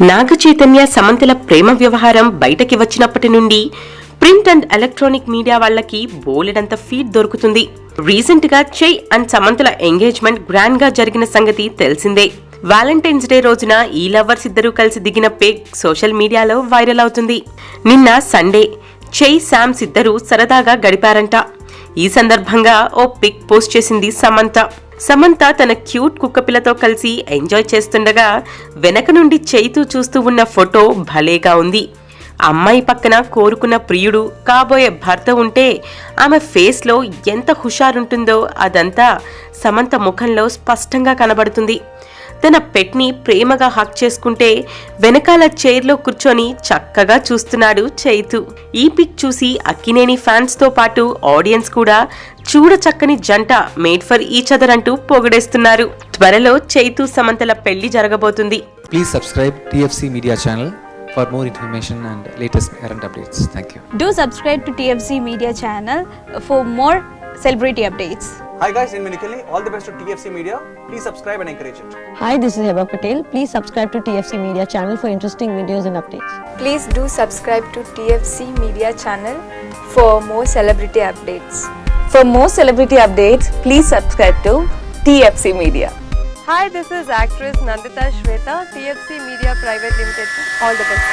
నాగ చైతన్య సమంతల ప్రేమ వ్యవహారం బయటకి వచ్చినప్పటి నుండి ప్రింట్ అండ్ ఎలక్ట్రానిక్ మీడియా వాళ్ళకి బోలెడంత ఫీడ్ దొరుకుతుంది. రీసెంట్ గా చై అండ్ సమంతల ఎంగేజ్మెంట్ గ్రాండ్ గా జరిగిన సంగతి తెలిసిందే. వ్యాలంటైన్స్ డే రోజున ఈ లవర్స్ ఇద్దరూ కలిసి దిగిన పిక్ సోషల్ మీడియాలో వైరల్ అవుతుంది. నిన్న సండే చై శామ్స్ ఇద్దరూ సరదాగా గడిపారంట. ఈ సందర్భంగా ఓ పిక్ పోస్ట్ చేసింది సమంత తన క్యూట్ కుక్కపిల్లతో కలిసి ఎంజాయ్ చేస్తుండగా వెనక నుండి చైతూ చూస్తూ ఉన్న ఫోటో భలేగా ఉంది. అమ్మాయి పక్కన కోరుకున్న ప్రియుడు కాబోయే భర్త ఉంటే ఆమె ఫేస్లో ఎంత హుషారుంటుందో అదంతా సమంత ముఖంలో స్పష్టంగా కనబడుతుంది. తన పెట్ని ప్రేమగా హక్ చేసుకుంటే వెనకాల చైర్లో కూర్చొని చక్కగా చూస్తున్నాడు చైతు. ఈ పిక్ చూసి అక్కినేని ఫ్యాన్స్ తో పాటు ఆడియన్స్ కూడా చూడ చక్కని జంట మేడ్ ఫర్ ఈచ్ అదర్ అంటూ పొగిడేస్తున్నారు. త్వరలో చైతు సమంతల పెళ్లి జరగబోతుంది. Please subscribe TFC Media channel for more information and latest current updates. Thank you. Do subscribe to TFC Media channel for more celebrity updates. Hi guys, in Minikali, all the best to TFC Media. Please subscribe and encourage it. Hi, this is Heba Patel. Please subscribe to TFC Media channel for interesting videos and updates. Please do subscribe to TFC Media channel for more celebrity updates. For more celebrity updates, please subscribe to TFC Media. Hi, this is actress Nandita Shweta, TFC Media Private Limited. All the best.